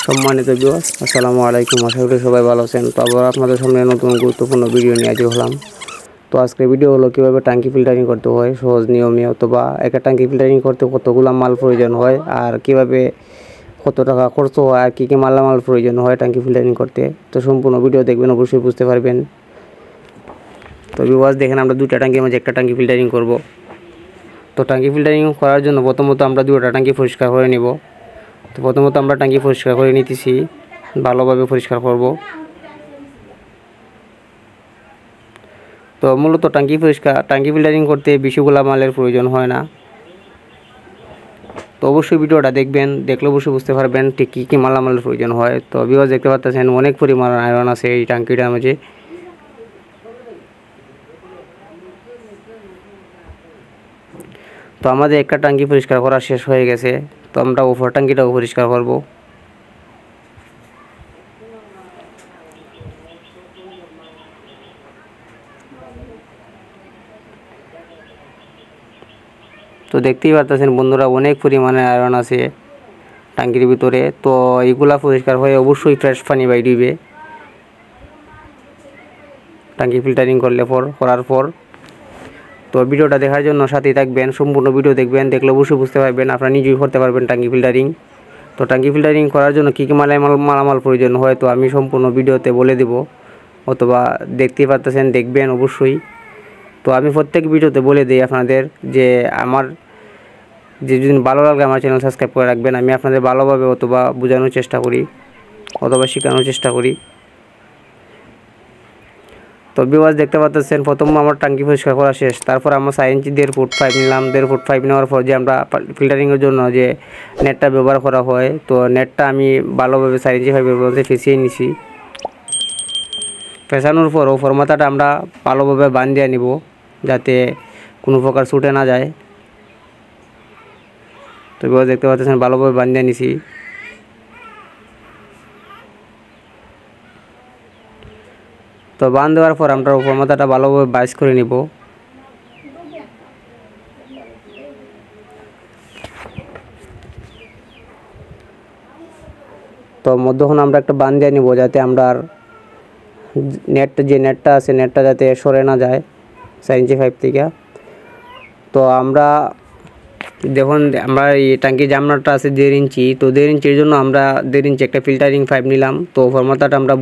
সম্মানিত ভিউয়ার্স, আসসালামু আলাইকুম। আশা করি সবাই ভালো আছেন। তো আবার আপনাদের সামনে নতুন গুরুত্বপূর্ণ ভিডিও নিয়ে হাজির হলাম। তো আজকের ভিডিও হলো কীভাবে ট্যাঙ্কি ফিল্টারিং করতে হয় সহজ নিয়মে, অথবা একটা ট্যাঙ্কি ফিল্টারিং করতে কতগুলো মাল প্রয়োজন হয়, আর কীভাবে কত টাকা খরচ হয়, আর কী কী মালামাল প্রয়োজন হয় ট্যাঙ্কি ফিল্টারিং করতে। তো সম্পূর্ণ ভিডিও দেখবেন, অবশ্যই বুঝতে পারবেন। তো ভিউয়ার্স দেখেন, আমরা দুটা ট্যাঙ্কির মাঝে একটা ট্যাঙ্কি ফিল্টারিং করব। তো ট্যাঙ্কি ফিল্টারিং করার জন্য প্রথমত আমরা দুটো ট্যাঙ্কি পরিষ্কার করে নিব। তো প্রথমত আমরা ট্যাঙ্কি পরিষ্কার করে নিতেছি, ভালোভাবে পরিষ্কার করব। তো মূলত ট্যাঙ্কি ফিল্টারিং করতে বেশিগুলা মালের প্রয়োজন হয় না। তো অবশ্যই ভিডিওটা দেখবেন, দেখলে অবশ্যই বুঝতে পারবেন ঠিক কী কী মালামালের প্রয়োজন হয়। তো ভিউয়ার্স দেখতে পাচ্ছেন অনেক পরিমাণ আয়রন আছে এই ট্যাঙ্কিটার মাঝে। তো আমাদের একটা ট্যাঙ্কি পরিষ্কার করা শেষ হয়ে গেছে। তো আমরা উপর ট্যাঙ্কিটাও পরিষ্কার করব। তো দেখতেই পাচ্ছেন বন্ধুরা, অনেক পরিমাণে আয়রন আছে ট্যাঙ্কির ভিতরে। তো এইগুলা পরিষ্কার হয়ে অবশ্যই ফ্রেশ পানি বাইর হইবে ট্যাঙ্কি ফিল্টারিং করার পর। তো ভিডিওটা দেখার জন্য সাথেই থাকবেন, সম্পূর্ণ ভিডিও দেখবেন, দেখলে অবশ্যই বুঝতে পারবেন, আপনারা নিজেই করতে পারবেন ট্যাঙ্কি ফিল্টারিং। তো ট্যাঙ্কি ফিল্টারিং করার জন্য কী কী মালামাল প্রয়োজন হয় তো আমি সম্পূর্ণ ভিডিওতে বলে দেব, অথবা দেখতেই পাচ্ছেন, দেখবেন অবশ্যই। তো আমি প্রত্যেক ভিডিওতে বলে দিই আপনাদের যে আমার যে যদি ভালো লাগে আমার চ্যানেল সাবস্ক্রাইব করে রাখবেন। আমি আপনাদের ভালোভাবে অথবা বোঝানোর চেষ্টা করি, অথবা শেখানোর চেষ্টা করি। তো ভিউয়ার্স দেখতে পাচ্ছেন, প্রথম আমার ট্যাঙ্কি পরিষ্কার করা শেষ। তারপর আমরা 4 ইঞ্চি 1.5 ফুট পাইপ নিলাম। 1.5 ফুট পাইপ নেওয়ার পর যে আমরা ফিল্টারিংয়ের জন্য যে নেটটা ব্যবহার করা হয়, তো নেটটা আমি ভালোভাবে 4 ইঞ্চি পাইপের মধ্যে ফেঁসিয়ে নিছি। ফেঁসানোর পর ও ফরমাতাটা আমরা ভালোভাবে বাঁধিয়ে নিব, যাতে কোনো প্রকার ছুটে না যায়। তো ভিউয়ার্স দেখতে পাচ্ছেন ভালোভাবে বাঁধিয়ে নিছি। তো বাঁধ দেওয়ার পর আমরা উপর মাথাটা ভালোভাবে বাইস করে নিব। তো মধ্যখানে আমরা একটা বাঁধ দিয়ে নিব, যাতে আমরা নেটটা আছে নেটটা যাতে সরে না যায় 4 ইঞ্চি পাইপ থেকে। তো আমরা দেখুন, আমরা এই ট্যাঙ্কি জামনাটা আছে 1.5 ইঞ্চি। তো 1.5 ইঞ্চির জন্য আমরা 1.5 ইঞ্চি একটা ফিল্টারিং পাইপ নিলাম। তো ফরমাতাটা আমরা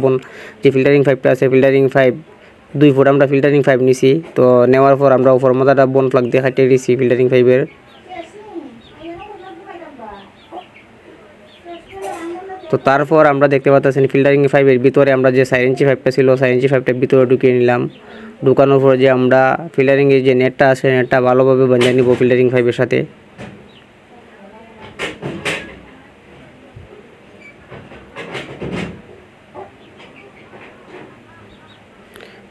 যে ফিল্টারিং পাইপটা আছে, ফিল্টারিং পাইপ 2 ফুট আমরা ফিল্টারিং পাইপ নিছি। তো নেওয়ার পর আমরা ফরমাতাটা বন প্লাগ দিয়ে কাটিয়ে দিছি ফিল্টারিং পাইপের। তো তারপর আমরা দেখতে পাচ্ছেন ফিল্টারিং পাইপের ভিতরে আমরা যে 4 ইঞ্চি পাইপটা ছিল, 4 ইঞ্চি পাইপটা ভিতরে ঢুকিয়ে নিলাম। ঢুকানোর পর যে আমরা ফিল্টারিংয়ের যে নেটটা আছে নেটটা ভালোভাবে বাঁধিয়ে নিব ফিল্টারিং পাইপের সাথে।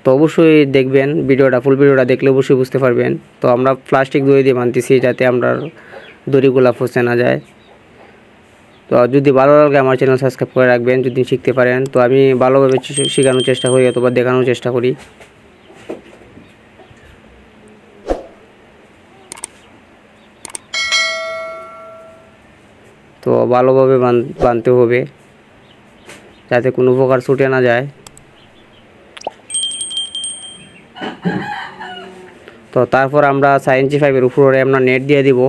তো অবশ্যই দেখবেন ভিডিওটা, ফুল ভিডিওটা দেখলে অবশ্যই বুঝতে পারবেন। তো আমরা প্লাস্টিক দড়ি দিয়ে বাঁধতেছি, যাতে আমরা দড়িগুলা ফসে না যায়। তো যদি ভালো লাগে আমার চ্যানেল সাবস্ক্রাইব করে রাখবেন, যদি শিখতে পারেন। তো আমি ভালোভাবে শেখানোর চেষ্টা করি, অথবা দেখানোর চেষ্টা করি। তো ভালোভাবে বাঁধতে হবে, যাতে কোনো প্রকার ছুটে না যায়। তো তারপর আমরা 4 ইঞ্চি পাইপের উপরে আমরা নেট দিয়ে দিব।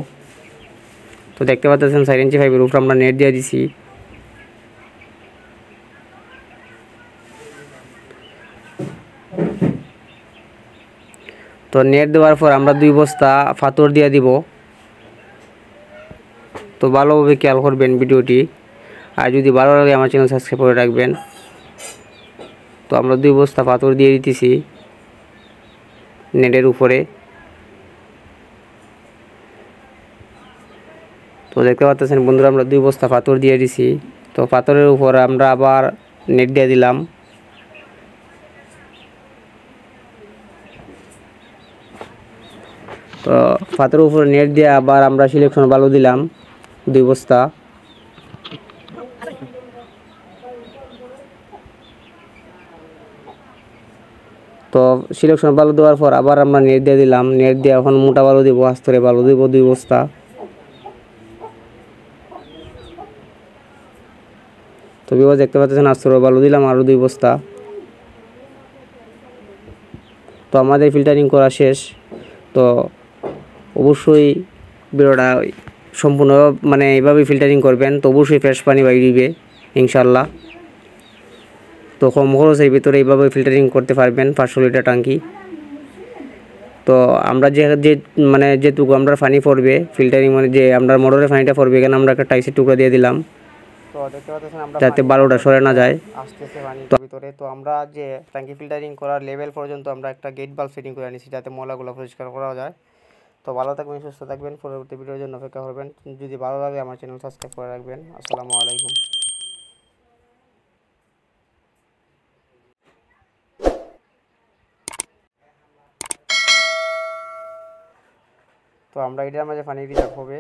তো দেখতে পাচ্ছেন 4 ইঞ্চি পাইপের উপরে আমরা নেট দিয়ে দিছি। তো নেট দেওয়ার পর আমরা 2 বস্তা পাথর দিয়ে দিব। তো ভালোভাবে খেয়াল করবেন ভিডিওটি, আর যদি ভালো লাগে আমার চ্যানেল সাবস্ক্রাইব করে রাখবেন। তো আমরা 2 বস্তা পাথর দিয়ে দিতেছি নেটের উপরে। তো দেখতে পাচ্ছেন বন্ধুরা, আমরা 2 বস্তা পাথর দিয়ে দিছি। তো পাথরের উপর আমরা আবার নেট দিয়ে দিলাম। তো পাথরের উপরে নেট দিয়ে আবার আমরা সিলেকশন বালু দিলাম 2 বস্তা। তো সিলেকশন বালু দেওয়ার পর আবার আমরা নেট দিয়ে দিলাম। নেট দিয়ে এখন মোটা বালু দিব, আস্তরে বালু দিব 2 বস্তা। তো ভিউয়ার্স দেখতে পাচ্ছেন আস্তর বালু দিলাম আরও 2 বস্তা। তো আমাদের ফিল্টারিং করা শেষ। তো অবশ্যই ভিডিওটা সম্পূর্ণ মানে এইভাবে ফিল্টারিং করবেন, তো অবশ্যই ফ্রেশ পানি বাইরে দিবে ইনশাল্লাহ। তো কম খরচের ভিতরে এইভাবে ফিল্টারিং করতে পারবেন 500 লিটার ট্যাঙ্কি। তো আমরা যে মানে যেটুকু আমরা পানি পড়বে ফিল্টারিং মানে যে আমরা মোটরের পানিটা পড়বে, এখানে আমরা একটা টাইসের টুকরা দিয়ে দিলাম, তো দেখতে পাচ্ছেন আমরা যাতে বালুটা সরে না যায় আসতেছে পানির ভিতরে। তো আমরা যে ট্যাঙ্কি ফিল্টারিং করার লেভেল পর্যন্ত আমরা একটা গেট বাল্ব ফিটিং করে নিয়েছি যাতে ময়লাগুলো পরিষ্কার করা যায়। তো ভালো থাকবেন, সুস্থ থাকবেন, পরবর্তী ভিডিওর জন্য অপেক্ষা করবেন। যদি ভালো লাগে আমার চ্যানেল সাবস্ক্রাইব করে রাখবেন। আসসালামু আলাইকুম। তো আমরা এটার মাঝে পানি রিজার্ভ হবে।